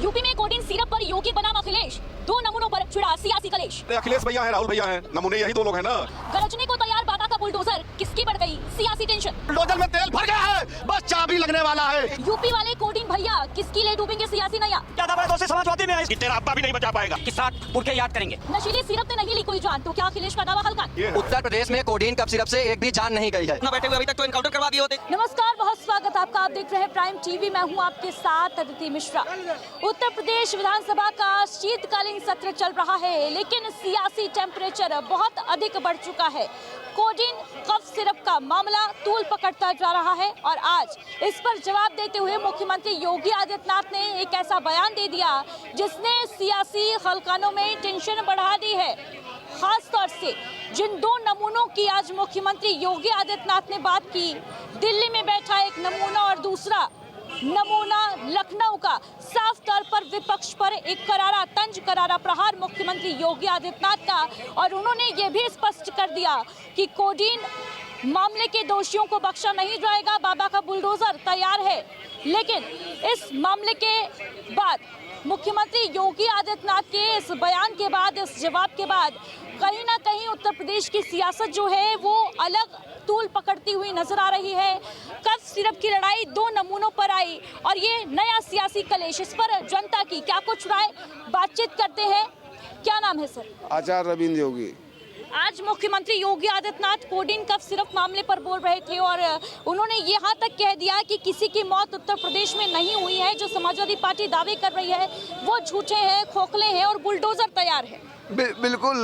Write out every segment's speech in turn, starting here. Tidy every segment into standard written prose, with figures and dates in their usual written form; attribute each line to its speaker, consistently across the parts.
Speaker 1: UP में coding syrup पर योगी बनाम अखिलेश, दो नमूनों पर छिड़ा सियासी कलेश।
Speaker 2: अखिलेश भैया हैं, राहुल भैया हैं, नमूने यही दो लोग हैं ना।
Speaker 1: गरजने को तैयार बाबा का बुलडोजर, किसकी बढ़ गई सियासी टेंशन।
Speaker 2: बुलडोजर में तेल भर गया है, बस चाबी लगने वाला है।
Speaker 1: यूपी वाले कोडिन भैया, किसकी ले डूबेंगे सियासी नैया।
Speaker 2: क्या दावा है दोषी समाजवादी में कि तेरा अब्बा भी नहीं बचा पाएगा।
Speaker 3: किसान उठ के याद करेंगे।
Speaker 1: नशीली सिरप ने नहीं ली कोई जान, तो क्या अखिलेश का दावा हल्का।
Speaker 3: उत्तर प्रदेश में कोडीन कफ सिरप से एक भी जान नहीं गई है।
Speaker 4: बैठे हुए अभी तक तो एनकाउंटर करवा दिए होते।
Speaker 1: नमस्कार, बहुत स्वागत आपका। आप देख रहे हैं प्राइम टीवी, मैं हूं आपके साथ अदिति मिश्रा। उत्तर प्रदेश विधानसभा का शीतकालीन सत्र चल रहा है, लेकिन सियासी टेम्परेचर बहुत अधिक बढ़ चुका है। कोडिन कफ सिरप का मामला तूल पकड़ता जा रहा है और आज इस पर जवाब देते हुए मुख्यमंत्री योगी आदित्यनाथ ने एक ऐसा बयान दे दिया जिसने सियासी हलकानों में टेंशन बढ़ा दी है। खास तौर से जिन दो नमूनों की आज मुख्यमंत्री योगी आदित्यनाथ ने बात की, दिल्ली में बैठा एक नमूना और दूसरा नमूना लखनऊ का, साफ तौर पर विपक्ष पर एक करारा तंज, करारा प्रहार मुख्यमंत्री योगी आदित्यनाथ का। और उन्होंने ये भी स्पष्ट कर दिया कि कोडीन मामले के दोषियों को बख्शा नहीं जाएगा, बाबा का बुलडोजर तैयार है। लेकिन इस मामले के बाद मुख्यमंत्री योगी आदित्यनाथ के इस बयान के बाद, इस जवाब के बाद कहीं ना कहीं उत्तर प्रदेश की सियासत जो है वो अलग तूल पकड़ती हुई नजर आ रही है। कफ सिरप की लड़ाई दो नमूनों पर आई और ये नया सियासी कलेश, इस पर जनता की क्या कुछ राय, बातचीत करते हैं। क्या नाम है सर?
Speaker 5: आचार्य रविंद्र योगी।
Speaker 1: आज मुख्यमंत्री Yogi Adityanath coding cough syrup मामले पर बोल रहे थे और उन्होंने यहाँ तक कह दिया कि किसी की मौत उत्तर प्रदेश में नहीं हुई है। जो समाजवादी पार्टी दावे कर रही है वो झूठे हैं, खोखले हैं और बुलडोजर तैयार है।
Speaker 5: बिल्कुल,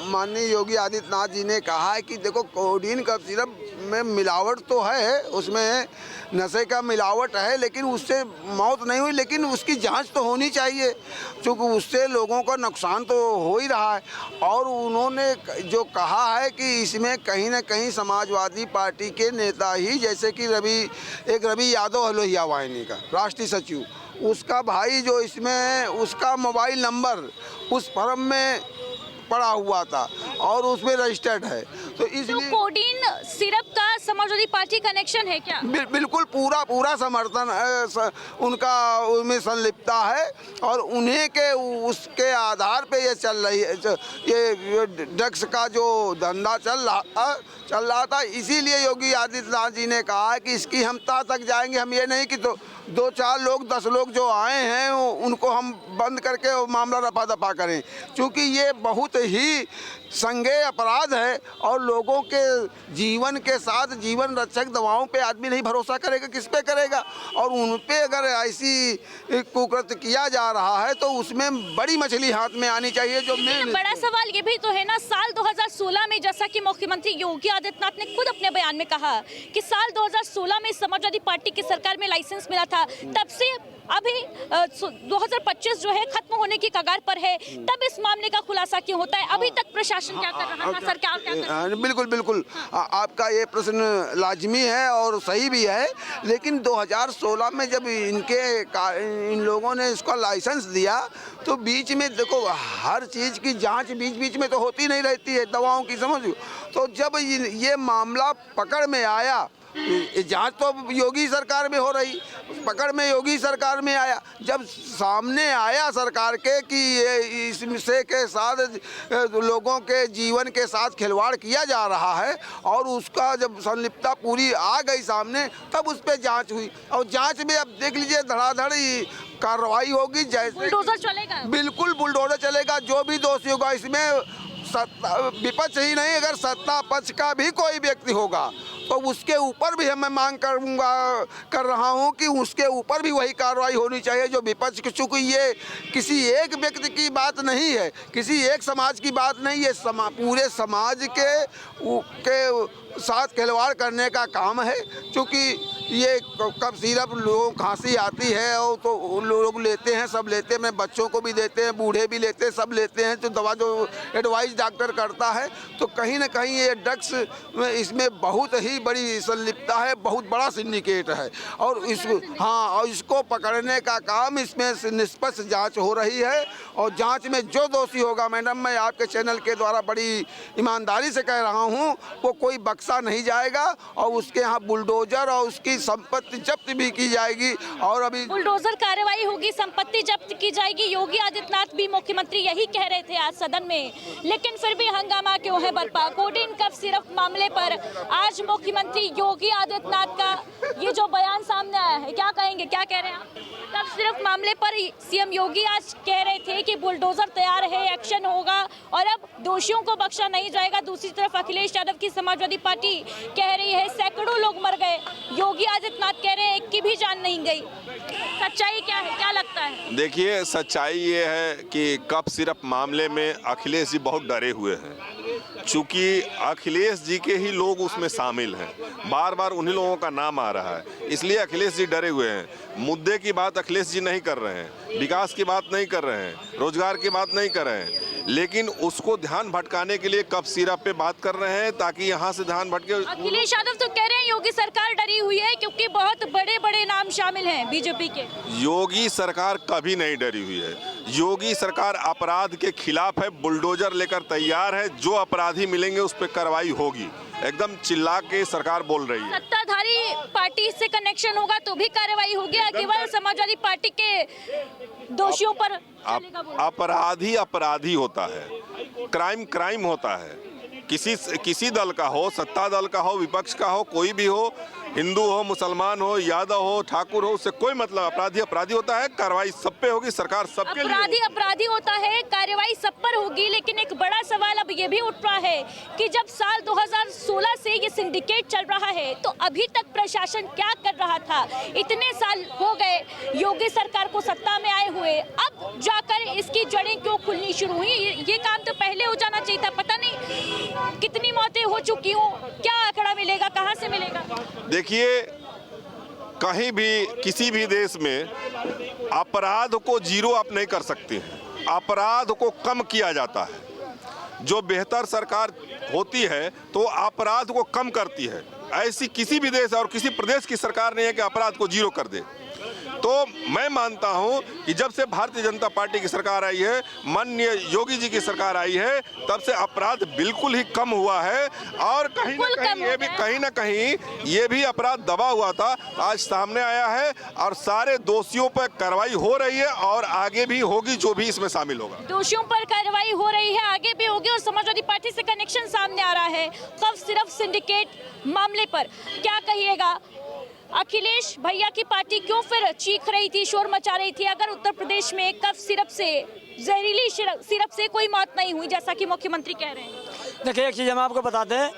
Speaker 5: माननीय योगी आदित्यनाथ जी ने कहा है कि देखो, कोडिन कफ सिरप में मिलावट तो है, उसमें नशे का मिलावट है, लेकिन उससे मौत नहीं हुई, लेकिन उसकी जांच तो होनी चाहिए, क्योंकि उससे लोगों का नुकसान तो हो ही रहा है। और उन्होंने जो कहा है कि इसमें कहीं ना कहीं समाजवादी पार्टी के नेता ही, जैसे कि रवि यादव है, लोहिया वाहिनी का राष्ट्रीय सचिव, उसका भाई जो इसमें, उसका मोबाइल नंबर उस फर्म में पड़ा हुआ था और उसमें रजिस्टर्ड है, तो इसलिए
Speaker 1: तो कोडिन सिरप का समाजवादी पार्टी कनेक्शन है क्या?
Speaker 5: बिल्कुल पूरा समर्थन उनका उसमें संलिप्तता है और उन्हीं के उसके आधार पे ये चल रही है, ये ड्रग्स का जो धंधा चल रहा था। इसीलिए योगी आदित्यनाथ जी ने कहा कि इसकी हम तक जाएंगे। हम ये नहीं कि तो 2-4 लोग 10 लोग जो आए हैं उनको हम बंद करके मामला रफा दफा करें, क्योंकि ये बहुत ही संज्ञेय अपराध है और लोगों के जीवन के साथ जीवन रक्षक दवाओं पे आदमी नहीं भरोसा करेगा, किस पे करेगा। और उन पे अगर ऐसी कुकृत्य किया जा रहा है तो उसमें बड़ी मछली हाथ में आनी चाहिए। जो
Speaker 1: बड़ा सवाल ये भी तो है ना, साल 2016 में जैसा कि मुख्यमंत्री योगी आदित्यनाथ ने खुद अपने बयान में कहा कि साल 2016 में समाजवादी पार्टी की सरकार में लाइसेंस मिला था, तब से अभी 2025 जो है खत्म होने की कगार पर है, तब इस मामले का खुलासा क्यों होता है? अभी तक प्रशासन क्या कर रहा था सर? क्या कर रहा है?
Speaker 5: बिल्कुल आपका ये प्रश्न लाजमी है और सही भी है, लेकिन 2016 में जब इन लोगों ने इसका लाइसेंस दिया तो बीच में देखो, हर चीज़ की जांच बीच में तो होती नहीं रहती है, दवाओं की, समझ। तो जब ये मामला पकड़ में आया, जांच तो योगी सरकार में हो रही, पकड़ में योगी सरकार में आया, जब सामने आया सरकार के कि ये इससे के साथ लोगों के जीवन के साथ खिलवाड़ किया जा रहा है और उसका जब संलिप्तता पूरी आ गई सामने, तब उस पर जांच हुई। और जांच में अब देख लीजिए धड़ाधड़ कार्रवाई होगी, जैसे
Speaker 1: बुलडोजर चलेगा।
Speaker 5: बिल्कुल बुलडोजर चलेगा। जो भी दोषी होगा इसमें, विपक्ष ही नहीं, अगर सत्ता पक्ष का भी कोई व्यक्ति होगा तो उसके ऊपर भी मैं मांग कर रहा हूं कि उसके ऊपर भी वही कार्रवाई होनी चाहिए जो विपक्ष की। चूँकि ये किसी एक व्यक्ति की बात नहीं है, किसी एक समाज की बात नहीं है, पूरे समाज के साथ खिलवाड़ करने का काम है। क्योंकि ये कफ सिरप लोगों खांसी आती है और तो लोग लेते हैं, सब लेते हैं, मैं बच्चों को भी देते हैं, बूढ़े भी लेते हैं, सब लेते हैं, तो दवा जो एडवाइस डॉक्टर करता है, तो कहीं ना कहीं ये ड्रग्स इसमें बहुत ही बड़ी संलिप्तता है, बहुत बड़ा सिंडिकेट है। और और इसको पकड़ने का काम, इसमें निष्पक्ष जांच हो रही है और जांच में जो दोषी होगा, मैडम मैं आपके चैनल के द्वारा बड़ी ईमानदारी से कह रहा हूँ, वो कोई बक्सा नहीं जाएगा और उसके यहाँ बुलडोजर और उसकी संपत्ति जब्त भी की जाएगी। और अभी
Speaker 1: बुलडोजर कार्रवाई होगी, संपत्ति संपत्ति जब्त की जाएगी। योगी आदित्यनाथ भी मुख्यमंत्री यही कह रहे थे आज सदन में, लेकिन फिर भी हंगामा क्यों है बरपा? कोडेन कफ सिरप मामले पर आज मुख्यमंत्री योगी आदित्यनाथ का ये जो बयान सामने आया है, क्या कहेंगे, क्या कह रहे हैं आप? कफ सिरप मामले पर सीएम योगी आज कह रहे थे कि बुलडोजर तैयार है, एक्शन होगा और अब दोषियों को बख्शा नहीं जाएगा। दूसरी तरफ अखिलेश यादव की समाजवादी पार्टी कह रही है सैकड़ों लोग मर गए, योगी आदित्यनाथ कह रहे हैं एक की भी जान नहीं गई। सच्चाई क्या है, क्या लगता है?
Speaker 6: देखिए, सच्चाई ये है कि कफ सिरप मामले में अखिलेश जी बहुत डरे हुए हैं, चूंकि अखिलेश जी के ही लोग उसमें शामिल हैं, बार बार उन्हीं लोगों का नाम आ रहा है, इसलिए अखिलेश जी डरे हुए हैं। मुद्दे की बात अखिलेश जी नहीं कर रहे हैं, विकास की बात नहीं कर रहे हैं, रोजगार की बात नहीं कर रहे हैं, लेकिन उसको ध्यान भटकाने के लिए कफ सिरप पे बात कर रहे हैं ताकि यहाँ से ध्यान भटके।
Speaker 1: अखिलेश यादव तो कह रहे हैं योगी सरकार डरी हुई है क्योंकि बहुत बड़े बड़े नाम शामिल हैं बीजेपी के।
Speaker 6: योगी सरकार कभी नहीं डरी हुई है, योगी सरकार अपराध के खिलाफ है, बुलडोजर लेकर तैयार है, जो अपराधी मिलेंगे उस पर कार्रवाई होगी, एकदम चिल्ला के सरकार बोल रही है।
Speaker 1: सत्ताधारी पार्टी से कनेक्शन होगा तो भी कार्रवाई होगी, केवल समाजवादी पार्टी के दोषियों पर चलेगा बोल।
Speaker 6: अपराधी अपराधी होता है, क्राइम क्राइम होता है, किसी दल का हो, सत्ता दल का हो, विपक्ष का हो, कोई भी हो, हिंदू हो, मुसलमान हो, यादव हो, ठाकुर हो, उससे कोई मतलब, अपराधी अपराधी होता है, कार्रवाई सब पे होगी, सरकार सबके लिए।
Speaker 1: अपराधी अपराधी होता है, कार्रवाई सब पर होगी, लेकिन एक बड़ा सवाल अब ये भी उठ रहा है कि जब साल 2016 से ये सिंडिकेट चल रहा है तो अभी तक प्रशासन क्या कर रहा था? इतने साल हो गए योगी सरकार को सत्ता में आए हुए, अब जाकर इसकी जड़ें क्यों खुलनी शुरू हुई? ये काम तो पहले हो जाना चाहिए था। पता नहीं कितनी मौतें हो चुकी हो, क्या आंकड़ा मिलेगा, कहाँ से मिलेगा?
Speaker 6: देखिए, कहीं भी किसी भी देश में अपराध को जीरो आप नहीं कर सकते हैं, अपराध को कम किया जाता है। जो बेहतर सरकार होती है तो अपराध को कम करती है, ऐसी किसी भी देश और किसी प्रदेश की सरकार नहीं है कि अपराध को जीरो कर दे। तो मैं मानता हूं कि जब से भारतीय जनता पार्टी की सरकार आई है, माननीय योगी जी की सरकार आई है, तब से अपराध बिल्कुल ही कम हुआ है और कहीं ना कहीं ये भी अपराध दबा हुआ था, आज सामने आया है और सारे दोषियों पर कार्रवाई हो रही है और आगे भी होगी, जो भी इसमें शामिल होगा।
Speaker 1: दोषियों पर कार्रवाई हो रही है, आगे भी होगी और समाजवादी पार्टी से कनेक्शन सामने आ रहा है कफ सिरप सिंडिकेट मामले पर। क्या कहिएगा, अखिलेश भैया की पार्टी क्यों फिर चीख रही थी, शोर मचा रही थी? अगर उत्तर प्रदेश में कफ सिरप से, जहरीली सिरप से कोई मौत नहीं हुई जैसा कि मुख्यमंत्री कह रहे हैं।
Speaker 7: देखिए, एक चीज़ हम आपको बता दें,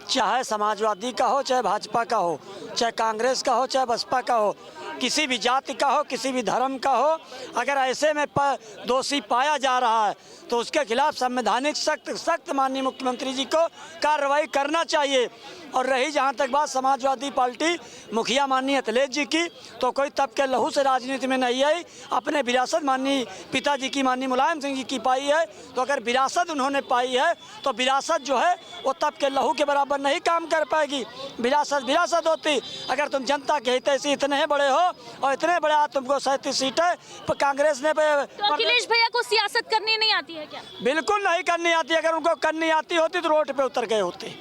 Speaker 7: चाहे समाजवादी का हो, चाहे भाजपा का हो, चाहे कांग्रेस का हो, चाहे बसपा का हो, किसी भी जाति का हो, किसी भी धर्म का हो, अगर ऐसे में दोषी पाया जा रहा है तो उसके खिलाफ संवैधानिक सख्त माननीय मुख्यमंत्री जी को कार्रवाई करना चाहिए। और रही जहाँ तक बात समाजवादी पार्टी मुखिया माननीय अखिलेश जी की, तो कोई तब के लहू से राजनीति में नहीं आई, अपने विरासत माननीय पिताजी की माननीय मुलायम सिंह जी की पाई है। तो अगर विरासत उन्होंने पाई है तो विरासत जो है वो तब के लहू के बराबर नहीं काम कर पाएगी। विरासत होती, अगर तुम जनता के हित से इतने बड़े हो और इतने बड़े तुमको 37 सीटें कांग्रेस ने।
Speaker 1: तो अखिलेश भैया को सियासत करनी नहीं आती है क्या? बिल्कुल
Speaker 7: नहीं करनी आती। अगर उनको करनी आती होती तो रोड पे उतर गए होते,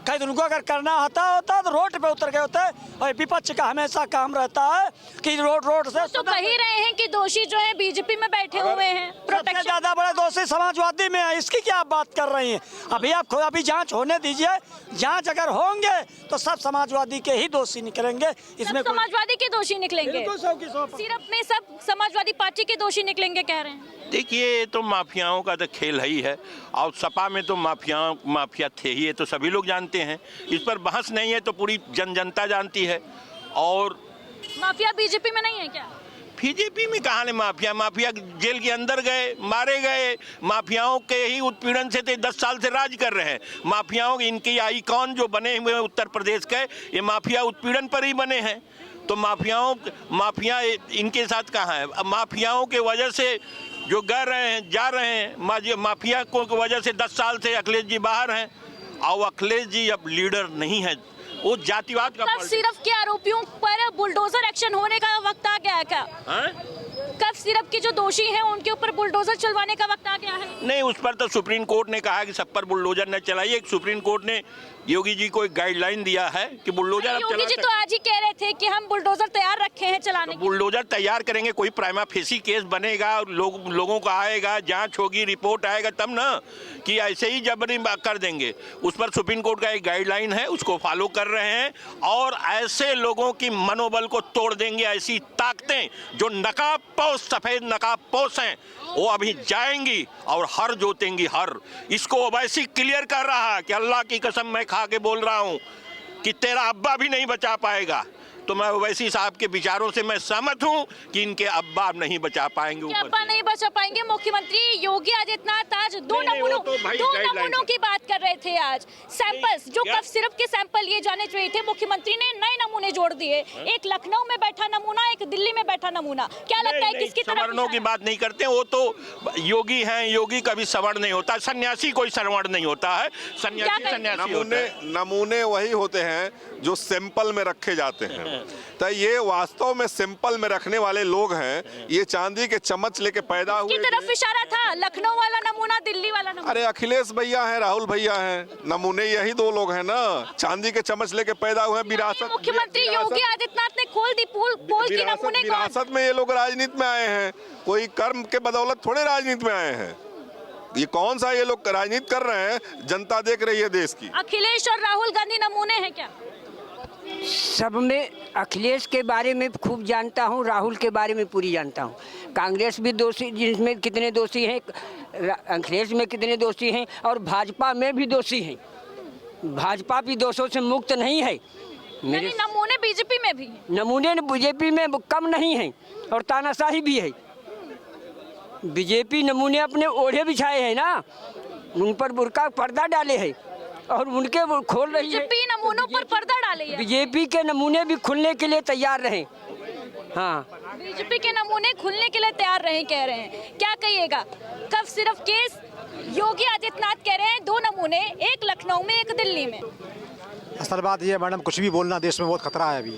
Speaker 7: कहीं तो उनको अगर करना आता होता तो रोड पे उतर गए होते। और विपक्ष का हमेशा काम रहता है कि रोड से
Speaker 1: तो कह ही रहे हैं कि दोषी जो है बीजेपी में बैठे हुए हैं,
Speaker 7: सबसे ज्यादा बड़े दोषी समाजवादी में है, इसकी क्या आप बात कर रही हैं? अभी जांच होने दीजिए, जांच अगर होंगे तो सब समाजवादी के ही दोषी निकलेंगे, इसमें
Speaker 1: समाजवादी के दोषी निकलेंगे, सिर्फ में सब समाजवादी पार्टी के दोषी निकलेंगे कह रहे हैं।
Speaker 8: देखिए, ये तो माफियाओं का तो खेल है ही है और सपा में तो माफिया थे ही, ये तो सभी लोग जानते हैं, इस पर बहस नहीं है, तो पूरी जनता जानती है। और
Speaker 1: माफिया बीजेपी में नहीं है क्या?
Speaker 8: बीजेपी में कहाँ है माफिया जेल के अंदर गए, मारे गए, माफियाओं के ही उत्पीड़न से 10 साल से राज कर रहे हैं। माफियाओं इनके आइकॉन जो बने हुए हैं उत्तर प्रदेश के, ये माफिया उत्पीड़न पर ही बने हैं। तो माफिया इनके साथ कहाँ है? माफियाओं के वजह से जो जा रहे हैं, माफिया को वजह से 10 साल से अखिलेश जी बाहर हैं और अखिलेश जी अब लीडर नहीं है, वो जातिवाद का।
Speaker 1: सिर्फ के आरोपियों पर बुलडोजर एक्शन होने का वक्त आ गया है क्या? कफ सिरप के जो दोषी हैं उनके ऊपर बुलडोजर चलवाने का वक्त आ गया है?
Speaker 8: नहीं, उस पर तो सुप्रीम कोर्ट ने कहा कि सब पर बुलडोजर न चलाइए। सुप्रीम कोर्ट ने योगी जी को एक गाइडलाइन दिया है कि बुलडोजर अब
Speaker 1: योगी
Speaker 8: चला
Speaker 1: जी तो आज ही कह रहे थे कि हम बुलडोजर तैयार रखे हैं चलाने के।
Speaker 8: बुलडोजर तैयार करेंगे, कोई प्राइमा फेसी केस बनेगा, लोगों का आएगा, जांच होगी, रिपोर्ट आएगा, तब ना कि ऐसे ही जबरी कर देंगे। उस पर सुप्रीम कोर्ट का एक गाइडलाइन है, उसको फॉलो कर रहे हैं और ऐसे लोगों की मनोबल को तोड़ देंगे। ऐसी ताकतें जो नकाबपोश, सफेद नकाबपोश हैं, वो अभी जाएंगी और हर जोतेंगी हर। इसको ओवैसी क्लियर कर रहा है कि अल्लाह की कसम मैं खा के बोल रहा हूं कि तेरा अब्बा भी नहीं बचा पाएगा। तो मैं ओवैसी साहब के विचारों से मैं सहमत हूं कि इनके अब्बा नहीं बचा पाएंगे।
Speaker 1: कि अब्बा नहीं बचा पाएंगे। मुख्यमंत्री योगी आदित्यनाथ आज दो नमूनों की बात कर रहे थे। आज सैंपल्स जो कफ सिरप के सैंपल लिए जाने चाहिए थे, मुख्यमंत्री ने नए नमूने जोड़ दिए। एक लखनऊ में बैठा नमूना, एक दिल्ली में बैठा नमूना। क्या लगता है किसकी तरफ?
Speaker 8: सवर्णों की बात नहीं करते, वो तो योगी हैं। योगी कभी सवर्ण नहीं होता, सन्यासी कोई सवर्ण नहीं होता है। सन्यासी होता है।
Speaker 6: नमूने वही होते हैं जो सैंपल में रखे जाते हैं। तो ये वास्तव में सैंपल में रखने वाले लोग हैं। ये चांदी के चम्मच लेके पैदा हुए।
Speaker 1: की तरफ इशारा था, लखनऊ वाला नमूना, दिल्ली वाला नमूना।
Speaker 6: अरे अखिलेश भैया हैं, राहुल भैया हैं, नमूने यही दो लोग हैं ना। चांदी के चम्मच लेके पैदा हुए। विरासत,
Speaker 1: मुख्यमंत्री योगी आदित्यनाथ ने खोल दी पोल की नमूने।
Speaker 6: विरासत में ये लोग राजनीति में आए हैं, कोई कर्म के बदौलत थोड़े राजनीति में आए हैं। ये कौन सा ये लोग राजनीति कर रहे हैं, जनता देख रही है देश की।
Speaker 1: अखिलेश और राहुल गांधी नमूने हैं क्या?
Speaker 9: सब में अखिलेश के बारे में खूब जानता हूँ, राहुल के बारे में पूरी जानता हूँ। कांग्रेस भी दोषी, जिसमें कितने दोषी हैं, अखिलेश में कितने दोषी हैं, और भाजपा में भी दोषी हैं। भाजपा भी दोषों से मुक्त नहीं है।
Speaker 1: मेरे नमूने बीजेपी में भी,
Speaker 9: नमूने बीजेपी में कम नहीं हैं और तानाशाही भी है। बीजेपी नमूने अपने ओढ़े बिछाए हैं ना, उन पर बुर्का पर्दा डाले हैं और उनके वो खोल रही है।
Speaker 1: बीजेपी नमूनों पर पर्दा डाले है।
Speaker 9: बीजेपी के नमूने भी खुलने के लिए तैयार रहे। हाँ,
Speaker 1: बीजेपी के नमूने खुलने के लिए तैयार रहे, कह रहे हैं। क्या कहिएगा? कफ सिर्फ केस योगी आदित्यनाथ कह रहे हैं दो नमूने, एक लखनऊ में, एक दिल्ली में।
Speaker 10: असल बात ये मैडम, कुछ भी बोलना देश में बहुत खतरा है। अभी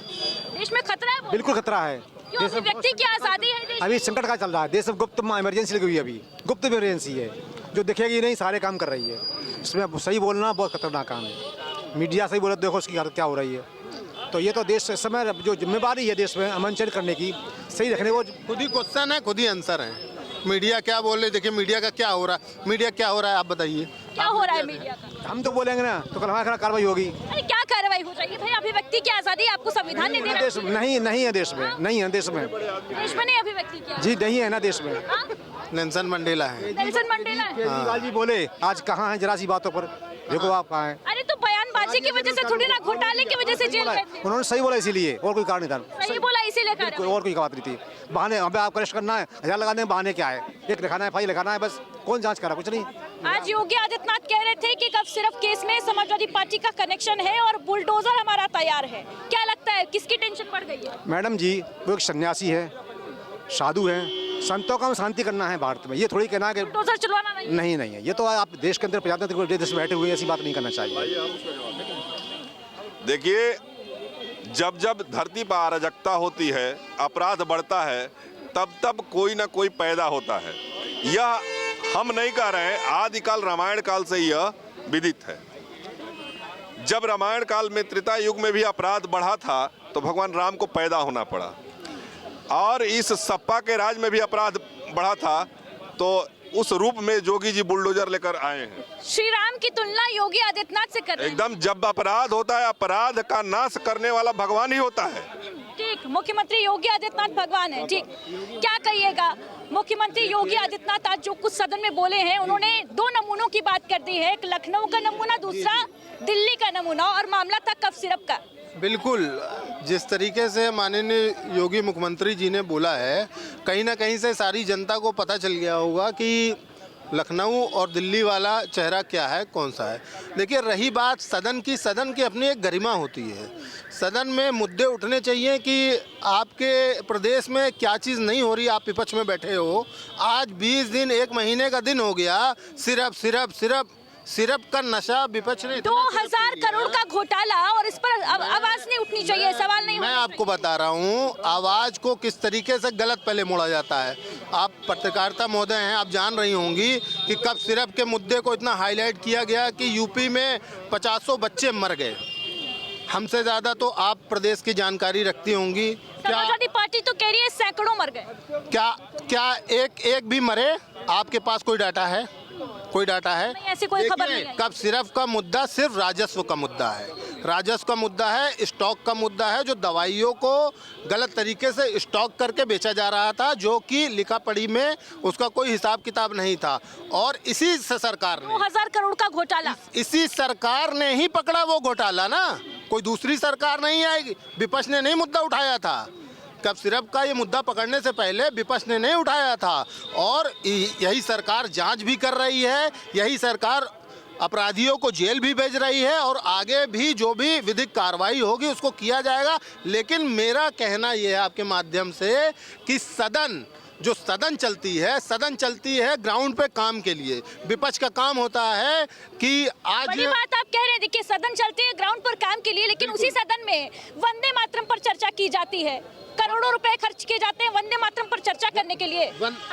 Speaker 1: देश में खतरा है?
Speaker 10: बिल्कुल खतरा है।
Speaker 1: व्यक्ति की आजादी है देश।
Speaker 10: अभी संकट का चल रहा है, देश में गुप्त इमरजेंसी लगी हुई है। अभी गुप्त इमरजेंसी है जो दिखेगी नहीं, सारे काम कर रही है। इसमें सही बोलना बहुत खतरनाक काम है। मीडिया सही बोले, देखो उसकी हालत क्या हो रही है। तो ये तो देश इस समय जो जिम्मेदारी है देश में अमन चैन करने की, सही रखने को,
Speaker 11: खुद ही क्वेश्चन है, खुद ही आंसर है। मीडिया क्या बोल रहे, देखिए मीडिया का क्या हो रहा है, मीडिया क्या हो रहा है, आप बताइए
Speaker 1: क्या हो रहा है मीडिया का?
Speaker 10: हम तो बोलेंगे ना तो कल हमारे खिलाफ कार्रवाई होगी।
Speaker 1: अरे क्या कार्रवाई हो जाएगी भाई? अभिव्यक्ति की आजादी आपको संविधान ने दिया।
Speaker 10: देश नहीं है, देश में नहीं है, देश में
Speaker 1: नहीं अभिव्यक्ति की
Speaker 10: जी नहीं है ना देश में।
Speaker 11: नेल्सन मंडेला है।
Speaker 1: नेल्सन मंडेला है।
Speaker 10: केजरीवाल जी बोले आज कहाँ हैं, जरा सी बातों पर देखो आप कहाँ हैं।
Speaker 1: अरे तो बयानबाजी की वजह से थोड़ी ना, घोटाले की वजह से जेल गए थे।
Speaker 10: उन्होंने सही बोला इसीलिए, और कोई कारण नहीं था।
Speaker 1: सही बोला इसीलिए कर रहे हैं।
Speaker 10: और कोई बात नहीं थी। बहाने हमें आपको अरेस्ट करना है, 1000 लगाने हैं, बहाने क्या है? एक लिखाना है, फाइल लिखाना है, बस। कौन जांच करा? कुछ नहीं।
Speaker 1: आज योगी आदित्यनाथ कह रहे थे कि कब सिर्फ केस में समाजवादी पार्टी का कनेक्शन है और बुलडोजर हमारा तैयार है। क्या लगता है किसकी टेंशन बढ़ गई है?
Speaker 10: मैडम जी, वो एक सन्यासी है, साधु हैं, संतों का शांति करना है भारत में। ये थोड़ी कहना है कि
Speaker 1: बुलडोजर चलवाना नहीं
Speaker 10: है। ये तो आप देश के अंदर प्रजातंत्र देश में बैठे हुए ऐसी बात नहीं करना चाहिए।
Speaker 6: देखिए, जब जब धरती पर अराजकता होती है, अपराध बढ़ता है, तब तब कोई ना कोई पैदा होता है। यह हम नहीं कह रहे हैं, आदिकाल रामायण काल से यह विदित है। जब रामायण काल में त्रेता युग में भी अपराध बढ़ा था तो भगवान राम को पैदा होना पड़ा, और इस सप्पा के राज में भी अपराध बढ़ा था तो उस रूप में जोगी जी बुलडोजर लेकर आए हैं।
Speaker 1: श्री राम की तुलना योगी आदित्यनाथ से कर रहे हैं।
Speaker 6: एकदम, जब अपराध होता है, अपराध का नाश करने वाला भगवान ही होता है।
Speaker 1: ठीक, मुख्यमंत्री योगी आदित्यनाथ भगवान है। ठीक, क्या कहिएगा? मुख्यमंत्री योगी आदित्यनाथ आज जो कुछ सदन में बोले हैं, उन्होंने दो नमूनों की बात कर दी है, एक लखनऊ का नमूना, दूसरा दिल्ली का नमूना, और मामला था कफ सिरप का।
Speaker 11: बिल्कुल, जिस तरीके से माननीय योगी मुख्यमंत्री जी ने बोला है, कहीं ना कहीं से सारी जनता को पता चल गया होगा कि लखनऊ और दिल्ली वाला चेहरा क्या है, कौन सा है। देखिए, रही बात सदन की, सदन की अपनी एक गरिमा होती है। सदन में मुद्दे उठने चाहिए कि आपके प्रदेश में क्या चीज़ नहीं हो रही, आप विपक्ष में बैठे हो। आज 20 दिन, 1 महीने का दिन हो गया, सिर्फ सिरप का नशा विपक्ष ने
Speaker 1: 2000 करोड़ का घोटाला, और इस पर आवाज नहीं उठनी चाहिए, सवाल नहीं
Speaker 11: मैं
Speaker 1: होना
Speaker 11: आपको बता रहा हूँ आवाज को किस तरीके से गलत पहले मोड़ा जाता है। आप पत्रकारिता महोदय हैं, आप जान रही होंगी कि कब सिरप के मुद्दे को इतना हाईलाइट किया गया कि यूपी में 50 बच्चे मर गए। हमसे ज्यादा तो आप प्रदेश की जानकारी रखती होंगी।
Speaker 1: समाजवादी पार्टी तो कह रही है सैकड़ों मर गए।
Speaker 11: क्या एक भी मरे? आपके पास कोई डाटा है? कोई डाटा है?
Speaker 1: नहीं, ऐसी कोई खबर नहीं है।
Speaker 11: कब सिर्फ का मुद्दा सिर्फ राजस्व का मुद्दा है, राजस्व का मुद्दा है, स्टॉक का मुद्दा है, जो दवाइयों को गलत तरीके से स्टॉक करके बेचा जा रहा था, जो कि लिखा पढ़ी में उसका कोई हिसाब किताब नहीं था। और इसी से सरकार ने
Speaker 1: 2000 करोड़ का घोटाला,
Speaker 11: इसी सरकार ने ही पकड़ा वो घोटाला ना, कोई दूसरी सरकार नहीं आएगी। विपक्ष ने नहीं मुद्दा उठाया था। कब सिरप का ये मुद्दा पकड़ने से पहले विपक्ष ने नहीं उठाया था, और यही सरकार जांच भी कर रही है, यही सरकार अपराधियों को जेल भी भेज रही है, और आगे भी जो भी विधिक कार्रवाई होगी उसको किया जाएगा। लेकिन मेरा कहना ये है आपके माध्यम से कि सदन चलती है ग्राउंड पे काम के लिए। विपक्ष का काम होता है कि आज
Speaker 1: बड़ी बात आप कह रहे हैं, देखिए सदन चलती है ग्राउंड पर काम के लिए, लेकिन उसी सदन में वंदे मातरम पर चर्चा की जाती है, करोड़ों रुपए खर्च किए जाते हैं वंदे मातरम पर चर्चा करने के लिए।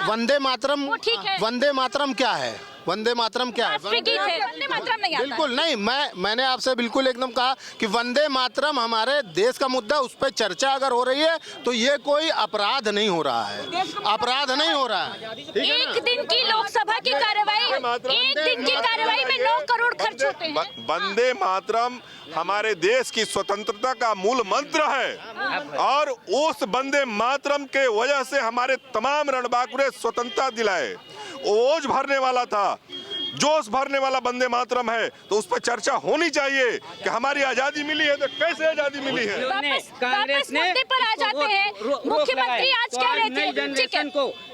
Speaker 11: वंदे मातरम,
Speaker 1: वो ठीक है।
Speaker 11: वंदे मातरम क्या है? वंदे मातरम क्या है?
Speaker 1: वंदे मातरम नहीं आता।
Speaker 11: बिल्कुल नहीं, मैंने आपसे बिल्कुल एकदम कहा कि वंदे मातरम हमारे देश का मुद्दा, उस पर चर्चा अगर हो रही है तो ये कोई अपराध नहीं हो रहा है, अपराध नहीं हो रहा है।
Speaker 1: एक दिन की लोकसभा की कार्यवाही, एक दिन की कार्यवाही में 9 करोड़ खर्च होते हैं।
Speaker 6: वंदे मातरम हमारे देश की स्वतंत्रता का मूल मंत्र है, और उस वंदे मातरम के वजह से हमारे तमाम रणबांकुरे स्वतंत्रता दिलाए। ओज भरने वाला था, जोश भरने वाला वंदे मातरम है, तो उस पर चर्चा होनी चाहिए कि हमारी आजादी मिली है तो कैसे आजादी मिली है।
Speaker 1: कांग्रेस ने मुद्दे पर आ जाते हैं। मुख्यमंत्री आज कह रहे थे, ठीक है,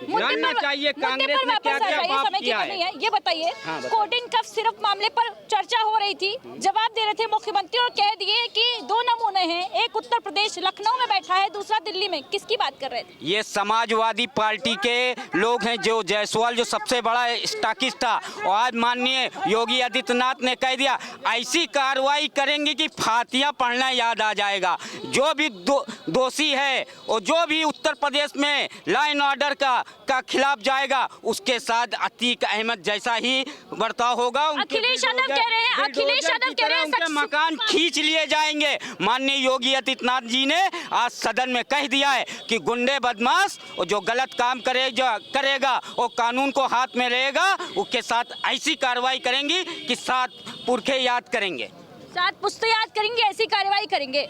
Speaker 1: जानना चाहिए कांग्रेस ने क्या क्या पाप किया है। ये बताइए, कोडिन कफ सिर्फ मामले पर चर्चा हो रही थी, जवाब दे रहे थे मुख्यमंत्री और कह दिए कि 2 नमूने हैं, एक उत्तर प्रदेश लखनऊ में बैठा है, दूसरा दिल्ली में। किसकी बात कर रहे थे?
Speaker 3: ये समाजवादी पार्टी के लोग हैं, जो जायसवाल जो सबसे बड़ा स्टॉकिस्ट था, और आज माननीय योगी आदित्यनाथ ने कह दिया ऐसी कार्रवाई करेंगे कि फातिया पढ़ना याद आ जाएगा। जो भी दोषी है और जो भी उत्तर प्रदेश में लॉ एंड ऑर्डर का खिलाफ जाएगा, उसके साथ अतीक अहमद जैसा ही बर्ताव होगा।
Speaker 1: अखिलेश यादव कह रहे हैं, अखिलेश यादव कह रहे हैं
Speaker 3: उनके मकान खींच लिए जाएंगे। माननीय योगी आदित्यनाथ जी ने आज सदन में कह दिया है कि गुंडे बदमाश और जो गलत काम करेगा वो कानून को हाथ में रहेगा, उसके साथ ऐसी कार्रवाई करेंगी कि 7 पुरखे याद करेंगे,
Speaker 1: 7 पुश्ते याद करेंगे, ऐसी कार्रवाई करेंगे,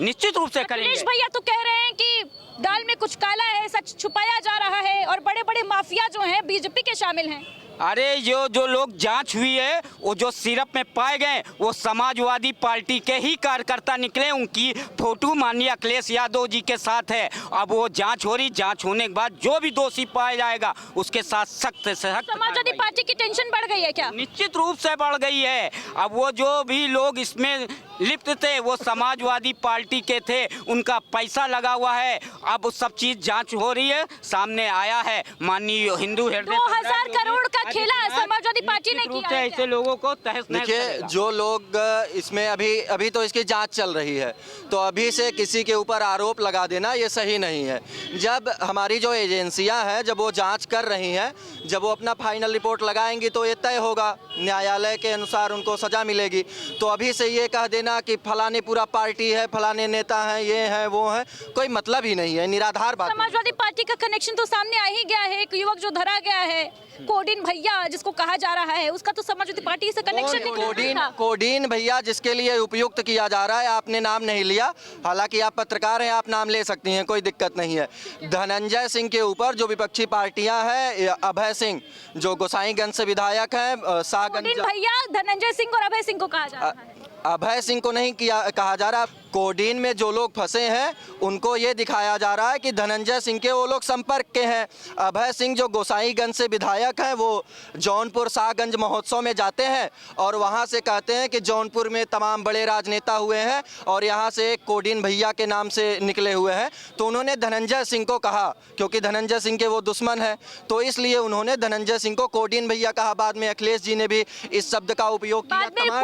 Speaker 3: निश्चित रूप से करेंगे।
Speaker 1: अखिलेश भैया तो कह रहे हैं कि दाल में कुछ काला है, सच छुपाया जा रहा है, और बड़े बड़े माफिया जो हैं बीजेपी के शामिल हैं।
Speaker 3: अरे जो लोग जांच हुई है, वो जो सिरप में पाए गए, वो समाजवादी पार्टी के ही कार्यकर्ता निकले। उनकी फोटो माननीय अखिलेश यादव जी के साथ है। अब वो जांच हो रही, जांच होने के बाद जो भी दोषी पाया जाएगा उसके साथ सख्त से सख्त।
Speaker 1: समाजवादी पार्टी की टेंशन बढ़ गई है क्या?
Speaker 3: निश्चित रूप से बढ़ गई है। अब वो जो भी लोग इसमें लिप्त थे वो समाजवादी पार्टी के थे, उनका पैसा लगा हुआ है। अब सब चीज जांच हो रही है, सामने आया है। माननीय हिंदू हृदय
Speaker 1: 2000 करोड़ का खेला समाजवादी पार्टी ने किया है।
Speaker 3: ऐसे लोगों को तहस नहस
Speaker 12: देखिए,
Speaker 3: करेगा।
Speaker 12: जो लोग इसमें अभी तो इसकी जांच चल रही है, तो अभी से किसी के ऊपर आरोप लगा देना ये सही नहीं है। जब हमारी जो एजेंसियां हैं, जब वो जांच कर रही हैं, जब वो अपना फाइनल रिपोर्ट लगाएंगी तो ये तय होगा, न्यायालय के अनुसार उनको सजा मिलेगी। तो अभी से ये कह देना कि फलाने पूरा पार्टी है, फलाने नेता हैं, ये हैं वो हैं, कोई मतलब ही नहीं है, निराधार बात।
Speaker 1: समाजवादी पार्टी का कनेक्शन तो सामने आ ही गया है। एक युवक जो धरा गया है, कोडिन भैया जिसको कहा जा रहा है, उसका तो समाजवादी पार्टी से कनेक्शन नहीं था।
Speaker 12: कोडिन भैया जिसके लिए उपयुक्त किया जा रहा है, आपने नाम नहीं लिया, हालांकि आप पत्रकार हैं, आप नाम ले सकती हैं, कोई दिक्कत नहीं है। धनंजय सिंह के ऊपर जो विपक्षी पार्टियां हैं, अभय सिंह जो गोसाईगंज से विधायक हैं,
Speaker 1: कोडिन भैया धनंजय सिंह और अभय सिंह को कहा जा रहा है।
Speaker 12: अभय सिंह को नहीं कहा जा रहा, कोडीन में जो लोग फंसे हैं उनको ये दिखाया जा रहा है कि धनंजय सिंह के वो लोग संपर्क के हैं। अभय सिंह जो गोसाईगंज से विधायक हैं वो जौनपुर शाहगंज महोत्सव में जाते हैं और वहाँ से कहते हैं कि जौनपुर में तमाम बड़े राजनेता हुए हैं और यहाँ से एक कोडीन भैया के नाम से निकले हुए हैं। तो उन्होंने धनंजय सिंह को कहा, क्योंकि धनंजय सिंह के वो दुश्मन है, तो इसलिए उन्होंने धनंजय सिंह को कोडीन भैया कहा। बाद में अखिलेश जी ने भी इस शब्द का उपयोग किया।
Speaker 1: बाद में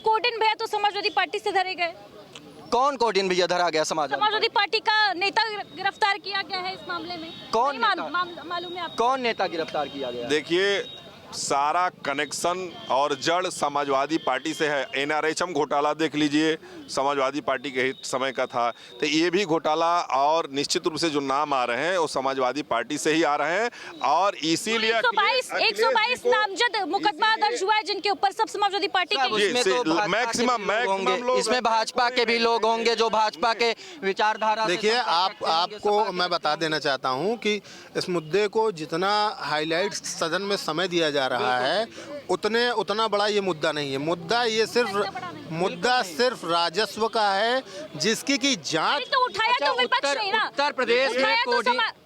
Speaker 1: कोडीन भैया तो समाजवादी पार्टी से धरे गए।
Speaker 12: कौन कोडीन भैया धरा गया?
Speaker 1: समाजवादी पार्टी का नेता गिरफ्तार किया गया है इस मामले में।
Speaker 12: कौन
Speaker 1: मालूम है आपको?
Speaker 12: कौन नेता गिरफ्तार किया गया?
Speaker 6: देखिए, सारा कनेक्शन और जड़ समाजवादी पार्टी से है। NRHM घोटाला देख लीजिए, समाजवादी पार्टी के ही समय का था। तो ये भी घोटाला और निश्चित रूप से जो नाम आ रहे हैं वो समाजवादी पार्टी से ही आ रहे हैं और इसीलिए
Speaker 1: 122 नामजद मुकदमा दर्ज हुआ है जिनके ऊपर सब समाजवादी पार्टी के
Speaker 6: मैक्सिमम
Speaker 12: इसमें भाजपा के भी लोग होंगे जो भाजपा के विचारधारा।
Speaker 11: देखिए, आपको मैं बता देना चाहता हूं कि इस मुद्दे को जितना हाईलाइट सदन में समय दिया जा रहा है उतना बड़ा ये मुद्दा नहीं है। मुद्दा सिर्फ राजस्व का है जिसकी की जांच
Speaker 1: तो उठाया तो विपक्ष नहीं ना।
Speaker 12: उत्तर प्रदेश में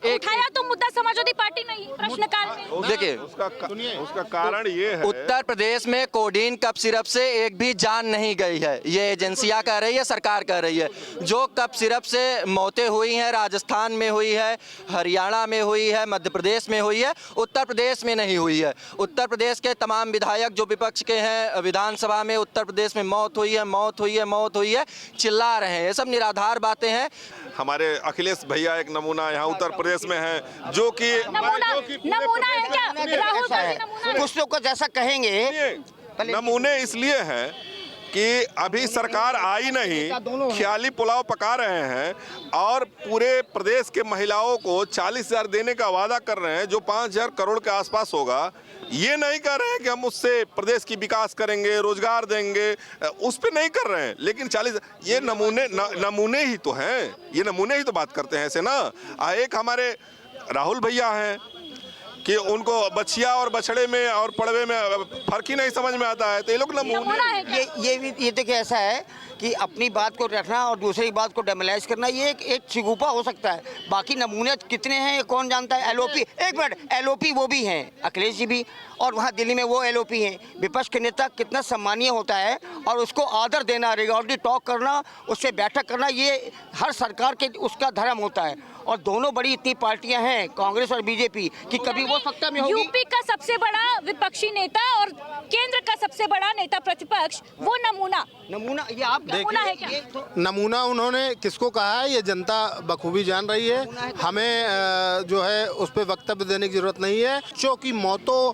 Speaker 1: उठाया तो मुद्दा समाजवादी पार्टी नहीं प्रश्नकाल में।
Speaker 12: देखिए,
Speaker 6: उसका कारण ये है,
Speaker 12: उत्तर प्रदेश में कोडीन कप सिरप से एक भी जान नहीं गई है। ये एजेंसियां कह रही है, सरकार कह रही है। जो कप सिरप से मौतें हुई हैं राजस्थान में हुई है, हरियाणा में हुई है, मध्य प्रदेश में हुई है, उत्तर प्रदेश में नहीं हुई है। उत्तर प्रदेश के तमाम विधायक जो विपक्ष के हैं विधानसभा में उत्तर प्रदेश में मौत हुई है चिल्ला रहे हैं। ये सब निराधार बातें हैं।
Speaker 6: हमारे अखिलेश भैया एक नमूना यहाँ उत्तर प्रदेश में है जो कि
Speaker 1: नमूना है क्या? राहुल गांधी
Speaker 4: कुछ लोग को जैसा कहेंगे
Speaker 6: नमूने इसलिए हैं कि अभी सरकार आई नहीं, ख्याली पुलाव पका रहे हैं और पूरे प्रदेश के महिलाओं को 40,000 देने का वादा कर रहे हैं जो 5,000 करोड़ के आसपास होगा। ये नहीं कर रहे हैं कि हम उससे प्रदेश की विकास करेंगे, रोजगार देंगे, उस पे नहीं कर रहे हैं। लेकिन 40 ये नमूने ही तो हैं, ये नमूने ही तो बात करते हैं ऐसे ना। एक हमारे राहुल भैया हैं कि उनको बछिया और बछड़े में और पड़वे में फर्क ही नहीं समझ में आता है, तो ये लोग नमूने।
Speaker 4: ये देखिए ऐसा है कि अपनी बात को रखना और दूसरी बात को डेमोलाइज करना ये एक शिगुफा हो सकता है। बाकी नमूने कितने हैं ये कौन जानता है। LOP एक मिनट, LOP वो भी हैं, अखिलेश जी भी, और वहाँ दिल्ली में वो LOP हैं। विपक्ष के नेता कितना सम्मानीय होता है और उसको आदर देना, रेगुलरली टॉक करना, उससे बैठक करना, ये हर सरकार के उसका धर्म होता है। और दोनों बड़ी इतनी पार्टियां हैं कांग्रेस और बीजेपी कि कभी वो सत्ता में होगी।
Speaker 1: यूपी का सबसे बड़ा विपक्षी नेता और केंद्र का सबसे बड़ा नेता प्रतिपक्ष, वो नमूना
Speaker 4: ये आप
Speaker 1: नमूना है क्या?
Speaker 11: नमूना उन्होंने किसको कहा है ये जनता बखूबी जान रही है। हमें जो है उस पर वक्तव्य देने की जरूरत नहीं है। बच्चों की मौतों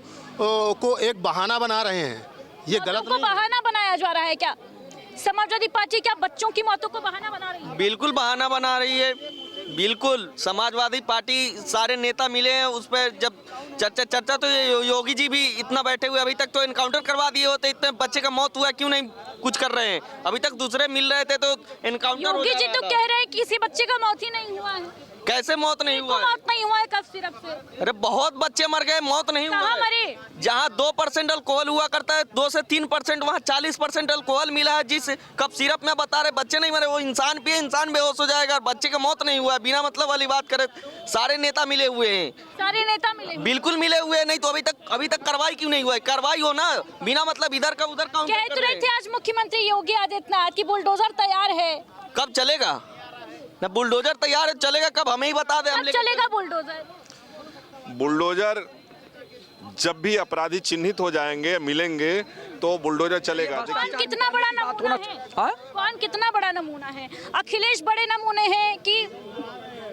Speaker 11: को एक बहाना बना रहे हैं, ये गलत नहीं।
Speaker 1: बहाना बनाया जा रहा है क्या? समाजवादी पार्टी क्या बच्चों की मौतों को बहाना बना रही है?
Speaker 12: बिल्कुल बहाना बना रही है, बिल्कुल। समाजवादी पार्टी सारे नेता मिले हैं उस पर जब चर्चा तो योगी जी भी इतना बैठे हुए, अभी तक तो एनकाउंटर करवा दिए होते, इतने बच्चे का मौत हुआ क्यों नहीं कुछ कर रहे हैं? अभी तक दूसरे मिल रहे थे तो एनकाउंटर।
Speaker 1: योगी जी तो कह रहे हैं किसी बच्चे का मौत ही नहीं हुआ है।
Speaker 12: कैसे मौत नहीं हुआ है?
Speaker 1: मौत नहीं हुआ है कफ सिरप से।
Speaker 12: अरे बहुत बच्चे मर गए, मौत नहीं हुआ है। जहाँ 2% अल्कोहल हुआ करता है, 2 से 3%, वहाँ 40% अल्कोहल मिला है। जिस कप सिरप में बता रहे बच्चे नहीं मरे, वो इंसान पिए इंसान बेहोश हो जाएगा, बच्चे की मौत नहीं हुआ है। बिना मतलब वाली बात करे, सारे नेता मिले हुए हैं,
Speaker 1: सारे नेता मिले,
Speaker 12: बिल्कुल मिले हुए हैं। नहीं तो अभी तक कार्रवाई क्यों नहीं हुआ है? कार्रवाई हो ना, बिना मतलब इधर का उधर का।
Speaker 1: कह तो रहे थे आज मुख्यमंत्री योगी आदित्यनाथ की बुलडोजर तैयार है।
Speaker 12: कब चलेगा? ना बुलडोजर तैयार है, चलेगा कब हमें ही बता दे।
Speaker 1: कब चलेगा बुलडोजर?
Speaker 6: बुलडोजर जब भी अपराधी चिन्हित हो जाएंगे, मिलेंगे तो बुलडोजर चलेगा।
Speaker 1: कौन कितना बड़ा नमूना है? कौन कितना बड़ा नमूना है? अखिलेश बड़े नमूने हैं कि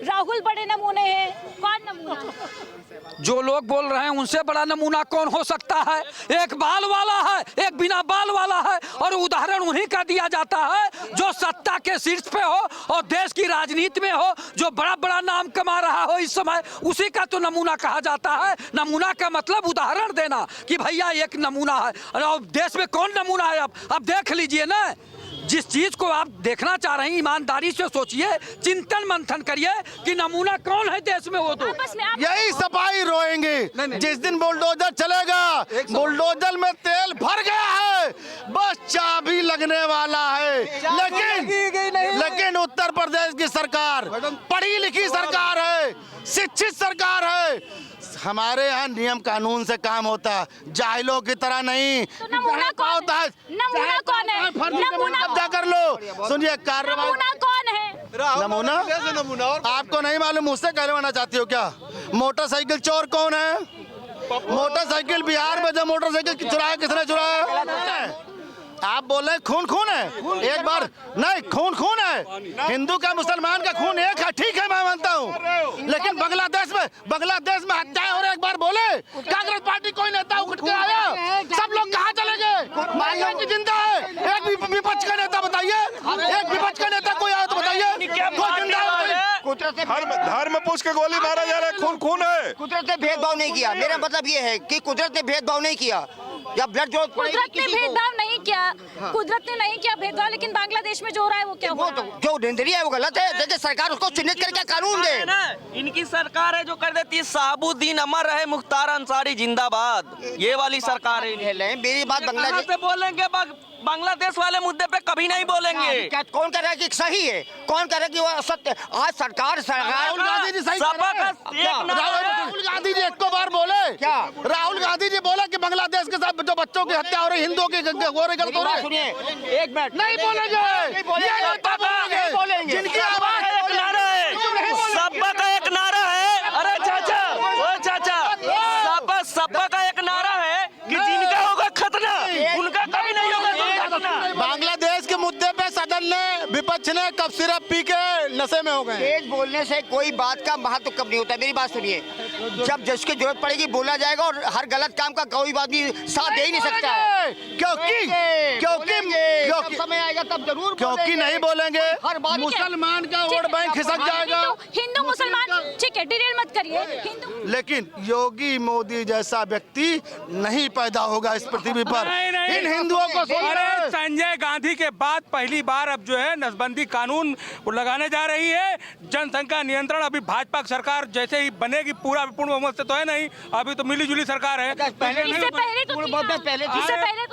Speaker 1: राहुल बड़े नमूने हैं? कौन नमूना है?
Speaker 7: जो लोग बोल रहे हैं उनसे बड़ा नमूना कौन हो सकता है? एक बाल वाला है, एक बिना बाल वाला है, और उदाहरण उन्हीं का दिया जाता है जो सत्ता के शीर्ष पे हो और देश की राजनीति में हो, जो बड़ा बड़ा नाम कमा रहा हो इस समय, उसी का तो नमूना कहा जाता है। नमूना का मतलब उदाहरण देना कि भैया एक नमूना है। और देश में कौन नमूना है? अब देख लीजिए ना, जिस चीज को आप देखना चाह रहे हैं ईमानदारी से सोचिए, चिंतन मंथन करिए कि नमूना कौन है देश में। वो तो
Speaker 5: यही सफाई रोएंगे, नहीं, जिस दिन बुलडोजर चलेगा, बुलडोजर में तेल भर गया है, बस चाबी लगने वाला है। लेकिन उत्तर प्रदेश की सरकार पढ़ी लिखी सरकार है, शिक्षित सरकार है। हमारे यहाँ नियम कानून से काम होता है, जाहिलों की तरह नहीं।
Speaker 1: तो नमूना कौन है? नमूना कौन है?
Speaker 5: कब्जा कर लो। सुनिए, कार्रवाई
Speaker 1: नमूना कौन है?
Speaker 5: नमूना आपको नहीं मालूम, मुझसे कहलवाना चाहती हो क्या? मोटरसाइकिल चोर कौन है? मोटरसाइकिल बिहार में जो मोटरसाइकिल चुराया, किसने चुराया? आप बोल रहे हैं खून खून है। एक बार नहीं, खून खून है। हिंदू का मुसलमान का खून एक है, ठीक है, मैं मानता हूँ। लेकिन बांग्लादेश में हत्याएं हो रहे, एक बार बोले कांग्रेस पार्टी कोई नेता उठ के आया? सब लोग कहाँ चले गए? मानने की जिंदा है। एक विपक्ष का नेता बताइए, एक विपक्ष का नेता कोई आया तो बताइए, कोई जिंदा है?
Speaker 6: धर्म पूछ के गोली मारा जा रहा है, खून खून है।
Speaker 4: कुदरत ने भेदभाव नहीं किया। मेरा मतलब ये है कि कुदरत ने भेदभाव नहीं किया, या ब्लड जो
Speaker 1: कुदरत ने भेदभाव नहीं किया, कुदरत ने नहीं किया भेदभाव, लेकिन बांग्लादेश में जो हो रहा है वो क्या हो रहा है?
Speaker 4: जो निंदनीय है वो गलत है। देखिए, सरकार उसको चिन्हित करके कानून दे।
Speaker 12: इनकी सरकार है जो कर देती है साबुद्दीन अमर रहे, मुख्तार अंसारी जिंदाबाद, ये वाली सरकार है।
Speaker 4: मेरी बात बांग्लादेश
Speaker 12: से बोलेंगे, बांग्लादेश वाले मुद्दे पे कभी नहीं बोलेंगे।
Speaker 4: क्या कौन कह रहा है कि सही है, कौन कह रहा है कि वो सत्य? आज सरकार
Speaker 5: राहुल गांधी जी सही कह रहे हैं। राहुल गांधी जी एक बार बोले क्या? राहुल गांधी जी बोले कि बांग्लादेश के साथ जो बच्चों की हत्या हो रही, हिंदुओं की हो रही, गलत हो रही।
Speaker 4: सुनिए, एक मिनट,
Speaker 5: नहीं बोलेंगे। जिनकी आवाज
Speaker 12: एक नारा है, सपा का एक नारा है। अरे चाचा, ओ चाचा, सपा का एक नारा है कि जिनका होगा खतना, उनका कभी नहीं होगा।
Speaker 5: बांग्लादेश के मुद्दे पे सदन ने, विपक्ष ने कब सिर्फ पी के नशे में हो गए।
Speaker 4: तेज बोलने से कोई बात का महत्व कम नहीं होता। मेरी बात सुनिए, जब जिसकी जरूरत पड़ेगी बोला जाएगा, और हर गलत काम का कोई आदमी साथ दे ही नहीं सकता है। क्योंकि समय आएगा तब जरूर,
Speaker 5: क्योंकि नहीं बोलेंगे मुसलमान का वोट बैंक खिसक जाएगा।
Speaker 1: हिंदू मुसलमान, ठीक है, डिटेल मत करिए।
Speaker 5: लेकिन योगी मोदी जैसा व्यक्ति नहीं पैदा होगा इस पृथ्वी पर। इन हिंदुओं को
Speaker 13: संजय गांधी के बाद पहली बार अब जो है नसबंदी कानून लगाने जा रही है। जनसंख्या नियंत्रण अभी भाजपा सरकार जैसे ही बनेगी, पूरा पूर्ण बहुमत से तो है नहीं, अभी तो मिली जुली सरकार है।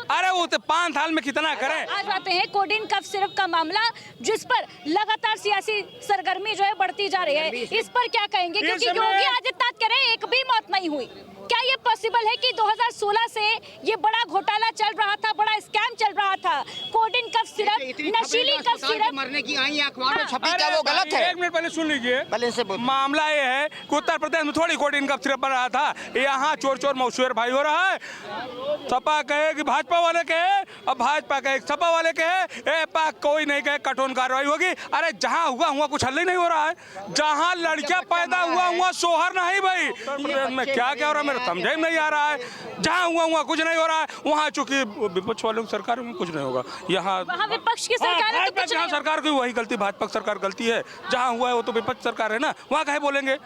Speaker 13: अरे वो तो 5 साल में कितना करें।
Speaker 1: आज आते हैं कोडिन कफ सिरप का मामला, जिस पर लगातार सियासी सरगर्मी जो है बढ़ती जा रही है। इस पर क्या कहेंगे? क्योंकि योगी आदित्यनाथ कह रहे हैं एक भी मौत नहीं हुई। क्या ये पॉसिबल है कि 2016 से ये बड़ा घोटाला चल रहा था, बड़ा स्कैम चल रहा था? कोडिन कफ सिरप, नशीली कफ सिरप
Speaker 4: मरने की आई अखबार में छपी, क्या वो गलत है?
Speaker 13: एक मिनट पहले सुन लीजिए। मामला ये है कि उत्तर प्रदेश में थोड़ी कोडिन कफ सिरप बन रहा था, यहाँ चोर चोर मौसुर भाई हो रहा है। सपा कहे कि भाजपा वाले कहे, अब भाजपा कहे सपा वाले कहे, कोई नहीं कहे कठोर कार्रवाई होगी। अरे जहाँ हुआ कुछ हल ही नहीं हो रहा है। जहाँ लड़कियां पैदा हुआ सोहर नहीं भाई। में क्या हो रहा है मेरे समझ में नहीं आ रहा है। जहाँ हुआ कुछ नहीं हो रहा है, वहाँ चूंकि विपक्ष वालों की सरकार में कुछ नहीं होगा। यहाँ
Speaker 1: विपक्ष की सरकार है, तो कुछ
Speaker 13: नहीं। सरकार की वही गलती, भाजपा सरकार गलती है। जहाँ हुआ है वो तो विपक्ष सरकार है ना, वहाँ कहे बोलेंगे।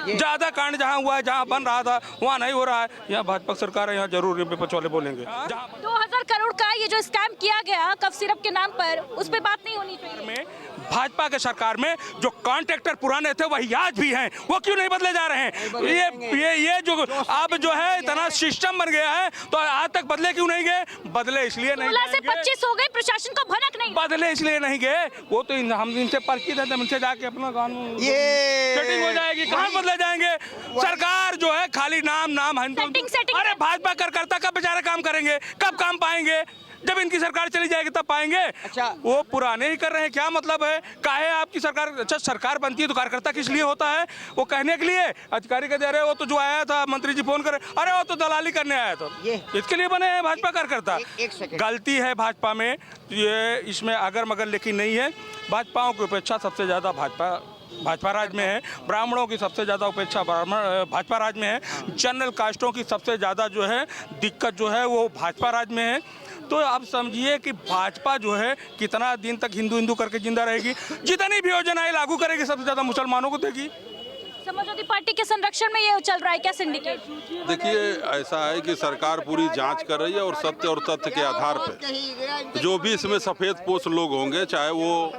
Speaker 13: ज्यादा कांड जहाँ हुआ है, जहाँ बन रहा था वहाँ नहीं हो रहा है, यहाँ भाजपा सरकार है, यहाँ जरूर विपक्ष वाले बोलेंगे।
Speaker 1: 2000 करोड़ का ये जो स्कैम किया गया कफ सिरप के नाम पर, उस पर बात नहीं होनी चाहिए।
Speaker 13: भाजपा के सरकार में जो कॉन्ट्रैक्टर पुराने थे वही आज भी हैं, वो क्यों नहीं बदले जा रहे हैं? ये जो अब जो है इतना सिस्टम बन गया है, तो आज तक बदले क्यों नहीं गए? बदले इसलिए नहीं,
Speaker 1: 16 से 25 हो गए, प्रशासन को भनक नहीं,
Speaker 13: बदले इसलिए नहीं गए। वो तो हम इनसे पर्ची देते, इनसे जाके अपना कानून सेटिंग हो जाएगी। कहाँ बदले जाएंगे? सरकार जो है खाली नाम सेटिंग। अरे भाजपा कार्यकर्ता कब बेचारे काम करेंगे, कब काम पाएंगे? जब इनकी सरकार चली जाएगी तब पाएंगे।
Speaker 4: अच्छा,
Speaker 13: वो पुराने ही कर रहे हैं, क्या मतलब है? काहे आपकी सरकार? अच्छा, सरकार बनती है तो कार्यकर्ता किस लिए होता है? वो कहने के लिए, अधिकारी कह दे रहे वो तो जो आया था मंत्री जी फोन करे, अरे वो तो दलाली करने आया था, इसके लिए बने हैं भाजपा कार्यकर्ता। गलती है भाजपा में, ये इसमें अगर मगर लेकिन नहीं है। भाजपाओं की उपेक्षा सबसे ज्यादा भाजपा राज में है। ब्राह्मणों की सबसे ज़्यादा उपेक्षा भाजपा राज में है। जनरल कास्टों की सबसे ज़्यादा जो है दिक्कत जो है वो भाजपा राज में है। तो आप समझिए कि भाजपा जो है कितना दिन तक हिंदू करके जिंदा रहेगी। जितनी भी योजनाएं लागू करेगी सबसे ज़्यादा मुसलमानों को देगी।
Speaker 1: समाजवादी पार्टी के संरक्षण में ये चल रहा है क्या सिंडिकेट?
Speaker 6: देखिए, ऐसा है कि सरकार पूरी जांच कर रही है और सत्य और तथ्य के आधार पर जो भी इसमें सफ़ेद पोश लोग होंगे, चाहे वो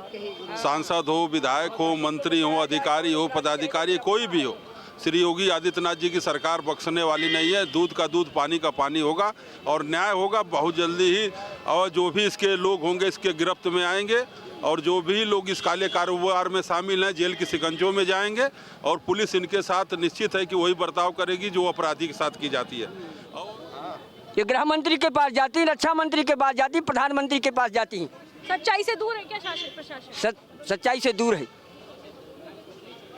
Speaker 6: सांसद हो, विधायक हो, मंत्री हो, अधिकारी हो, पदाधिकारी, कोई भी हो,
Speaker 11: श्री योगी आदित्यनाथ जी की सरकार बख्शने वाली नहीं है। दूध का दूध, पानी का पानी होगा और न्याय होगा बहुत जल्दी ही। और जो भी इसके लोग होंगे इसके गिरफ्त में आएंगे और जो भी लोग इस काले कारोबार में शामिल हैं जेल की शिकंजों में जाएंगे और पुलिस इनके साथ निश्चित है कि वही बर्ताव करेगी जो अपराधी के साथ की जाती है।
Speaker 9: ये गृह मंत्री के पास जाती, रक्षा मंत्री के पास जाती, प्रधानमंत्री के पास जाती।
Speaker 1: सच्चाई से दूर है क्या शासन प्रशासन?
Speaker 9: सच्चाई से दूर है,